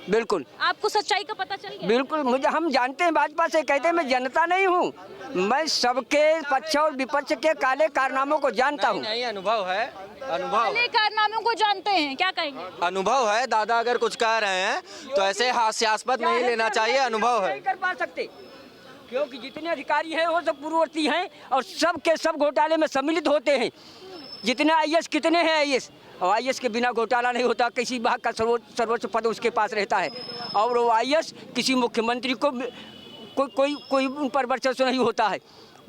Speaker 9: बिल्कुल।
Speaker 1: आपको सच्चाई का पता चल गया?
Speaker 9: बिल्कुल, मुझे हम जानते हैं, भाजपा से कहते हैं मैं जनता नहीं हूँ, मैं सबके पक्ष और विपक्ष के काले कारनामों को जानता हूँ।
Speaker 12: नहीं, अनुभव है, अनुभव।
Speaker 1: काले कारनामों को जानते हैं, क्या कहेंगे?
Speaker 12: अनुभव है, दादा अगर कुछ कह रहे हैं तो ऐसे हास्यास्पद नहीं लेना चाहिए, अनुभव है।
Speaker 9: नहीं कर पा सकते क्योंकि जितने अधिकारी हैं वो सब पूर्ववर्ती हैं और सब के सब घोटाले में सम्मिलित होते हैं। जितने आईएएस, कितने हैं आईएएस, और आईएएस के बिना घोटाला नहीं होता। किसी विभाग का सर्वोच्च पद उसके पास रहता है और वो आईएएस किसी मुख्यमंत्री को कोई उन पर वर्चस्व नहीं होता है।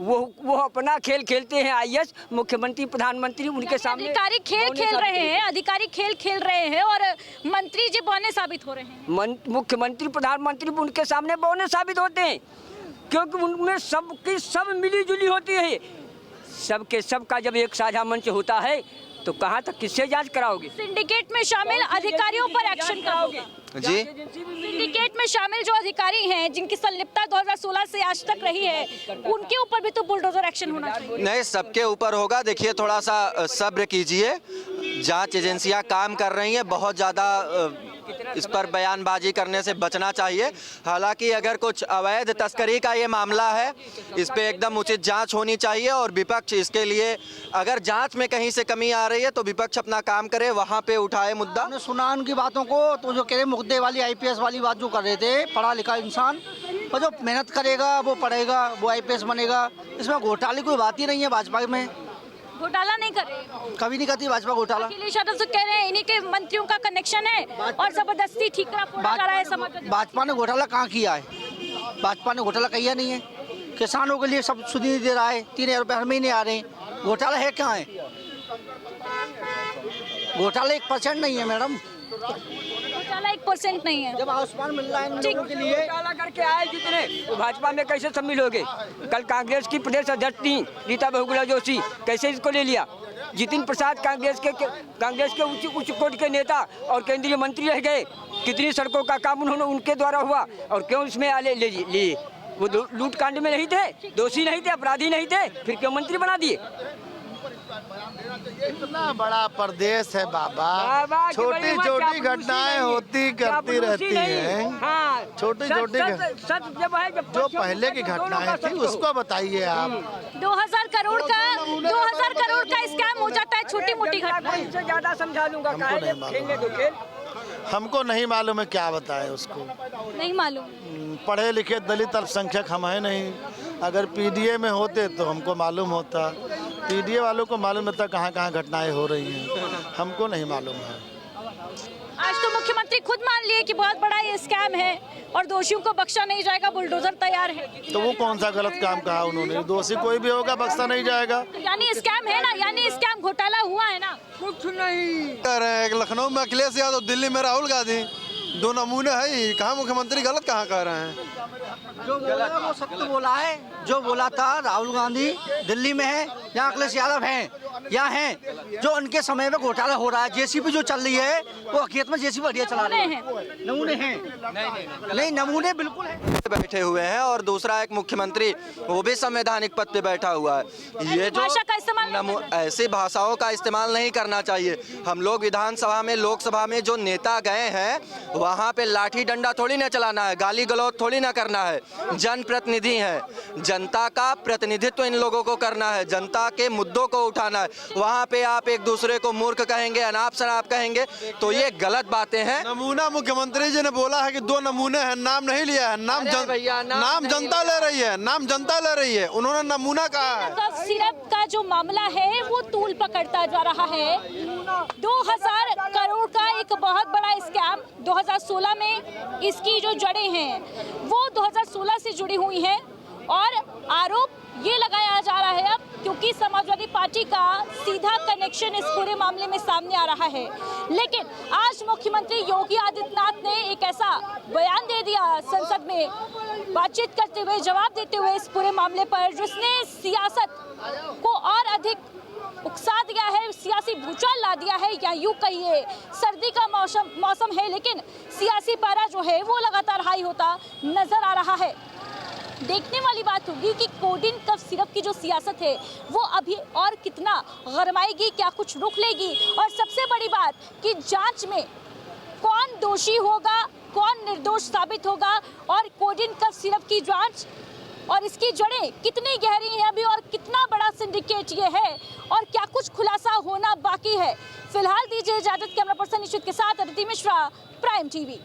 Speaker 9: वो अपना खेल खेलते हैं आईएएस, मुख्यमंत्री, प्रधानमंत्री उनके सामने
Speaker 1: अधिकारी खेल खेल रहे हैं, अधिकारी खेल खेल रहे हैं और मंत्री जी बौने साबित हो रहे हैं।
Speaker 9: मुख्यमंत्री, प्रधानमंत्री उनके सामने बौने साबित होते हैं क्योंकि उनमें सबकी सब मिली जुली होती है। सबके सबका जब एक साझा मंच होता है तो कहाँ तक किससे जांच कराओगे?
Speaker 1: सिंडिकेट में शामिल अधिकारियों पर एक्शन कराओगे
Speaker 12: जी?
Speaker 1: सिंडिकेट में शामिल जो अधिकारी हैं जिनकी संलिप्तता 2016 से आज तक रही है, उनके ऊपर भी तो बुलडोजर एक्शन होना चाहिए।
Speaker 12: नहीं, सबके ऊपर होगा। देखिए, थोड़ा सा सब्र कीजिए, जांच एजेंसियां काम कर रही हैं, बहुत ज़्यादा इस पर बयानबाजी करने से बचना चाहिए। हालांकि अगर कुछ अवैध तस्करी का ये मामला है, इस पे एकदम उचित जांच होनी चाहिए और विपक्ष इसके लिए, अगर जांच में कहीं से कमी आ रही है तो विपक्ष अपना काम करे, वहाँ पे उठाए मुद्दा।
Speaker 14: हमने सुना उनकी बातों को, तो जो कह रहे मुद्दे वाली आईपीएस वाली बात जो कर रहे थे, पढ़ा लिखा इंसान और जो मेहनत करेगा वो पढ़ेगा, वो आईपीएस बनेगा। इसमें घोटाले कोई बात ही नहीं है। भाजपा में
Speaker 1: घोटाला नहीं कर रहे,
Speaker 14: कभी नहीं करती भाजपा घोटाला।
Speaker 1: अखिलेश यादव तो कह रहे हैं इन्हीं के मंत्रियों का कनेक्शन है और जबरदस्ती ठीकरा फोड़ा जा रहा है समाजवादी।
Speaker 14: भाजपा ने घोटाला कहाँ किया है? भाजपा ने घोटाला किया नहीं है। किसानों के लिए सब सुधी दे रहा है, 3000 रुपये हर महीने आ रहे हैं। घोटाला है कहाँ है? घोटाला 1% नहीं है मैडम,
Speaker 1: घोटाला 1% नहीं है।
Speaker 14: जब आसमान मिल रहा है इन लोगों के लिए।
Speaker 9: घोटाला करके आए जितने, वो भाजपा में कैसे शामिल हो गए? कल कांग्रेस की प्रदेश अध्यक्ष थी रीता बहुगुणा जोशी, कैसे इसको ले लिया? जितिन प्रसाद कांग्रेस के उच्च कोटि के नेता और केंद्रीय मंत्री रह गए। कितनी सड़कों का काम उन्होंने उनके द्वारा हुआ और क्यों इसमें ले लिए? वो लूट कांड में नहीं थे, दोषी नहीं थे, अपराधी नहीं थे, फिर क्यों मंत्री बना दिए?
Speaker 14: इतना बड़ा प्रदेश है बाबा, छोटी छोटी घटनाएं होती करती रहती हैं। छोटी छोटी जो पहले की घटनाएं थी उसको बताइए आप।
Speaker 1: 2000 करोड़ का स्कैम हो जाता है छोटी मोटी घटना।
Speaker 9: इससे ज्यादा समझा लूंगा।
Speaker 14: हमको नहीं मालूम है, क्या बताएं उसको,
Speaker 1: नहीं मालूम।
Speaker 14: पढ़े लिखे दलित अल्पसंख्यक हम है नहीं। अगर पीडीए में होते तो हमको मालूम होता। पीडीए वालों को मालूम होता कहाँ कहाँ घटनाएं हो रही हैं, हमको नहीं मालूम है।
Speaker 1: आज तो मुख्यमंत्री खुद मान लिए कि बहुत बड़ा ये स्कैम है और दोषियों को बख्शा नहीं जाएगा, बुलडोजर तैयार है।
Speaker 14: तो वो कौन सा गलत काम कहा उन्होंने? दोषी कोई भी होगा, बख्शा नहीं जाएगा।
Speaker 1: यानी स्कैम है ना, यानी स्कैम घोटाला हुआ है ना?
Speaker 9: कुछ नहीं
Speaker 14: कह रहे हैं लखनऊ में अखिलेश यादव, दिल्ली में राहुल गांधी, दो नमूने है ही। कहाँ मुख्यमंत्री गलत कहाँ कह रहे हैं? जो बोला वो सत्य बोला है। जो बोला था राहुल गांधी दिल्ली में है या अखिलेश यादव हैं या हैं, जो उनके समय में घोटाला हो रहा है। जेसीबी जो चल रही है वो हकीकत में जेसीबी बढ़िया चला रहे हैं। नमूने हैं? नहीं, नमूने बिल्कुल है।
Speaker 12: बैठे हुए हैं और दूसरा एक मुख्यमंत्री वो भी संवैधानिक पद पे बैठा हुआ है। ये जो
Speaker 1: भाषा का इस्तेमाल,
Speaker 12: ऐसी भाषाओं का इस्तेमाल नहीं करना चाहिए। हम लोग विधानसभा में, लोकसभा में जो नेता गए हैं वहाँ पे लाठी डंडा थोड़ी ना चलाना है, गाली गलौज थोड़ी ना करना है। जनप्रतिनिधि हैं, जनता का प्रतिनिधित्व इन लोगों को करना है, जनता के मुद्दों को उठाना है। वहाँ पे आप एक दूसरे को मूर्ख कहेंगे, अनाप शनाप कहेंगे, तो ये गलत बातें हैं।
Speaker 14: नमूना मुख्यमंत्री जी ने बोला है कि 2 नमूने हैं, नाम नहीं लिया है। नाम जनता ले रही है, नाम जनता ले रही है, उन्होंने नमूना कहा है।
Speaker 1: तो सिरप का जो मामला है वो तूल पकड़ता जा रहा है। 2000 करोड़ का एक बहुत बड़ा स्कैम 2016 में, इसकी जो जड़ें हैं वो 2016 से जुड़ी हुई हैं और आरोप ये लगाया जा रहा है अब, क्योंकि समाजवादी पार्टी का सीधा कनेक्शन इस पूरे मामले में सामने आ रहा है। लेकिन आज मुख्यमंत्री योगी आदित्यनाथ ने एक ऐसा बयान दे दिया संसद में बातचीत करते हुए, जवाब देते हुए इस पूरे मामले पर, जिसने सियासत को और अधिक उकसा दिया है, सियासी भूचाल ला दिया है, या यूं कहिए सर्दी का मौसम है, लेकिन सियासी पारा जो है वो लगातार हाई होता नजर आ रहा है। देखने वाली बात होगी कि कोडिन कफ सिरप की जो सियासत है वो अभी और कितना गरमाएगी, क्या कुछ रुक लेगी, और सबसे बड़ी बात कि जांच में कौन दोषी होगा, कौन निर्दोष साबित होगा, और कोडिन कफ सिरप की जांच और इसकी जड़ें कितनी गहरी हैं अभी, और कितना बड़ा सिंडिकेट ये है, और क्या कुछ खुलासा होना बाकी है। फिलहाल दीजिए इजाजत। कैमरा पर्सन निश्चित के साथ अदिति मिश्रा, प्राइम टीवी।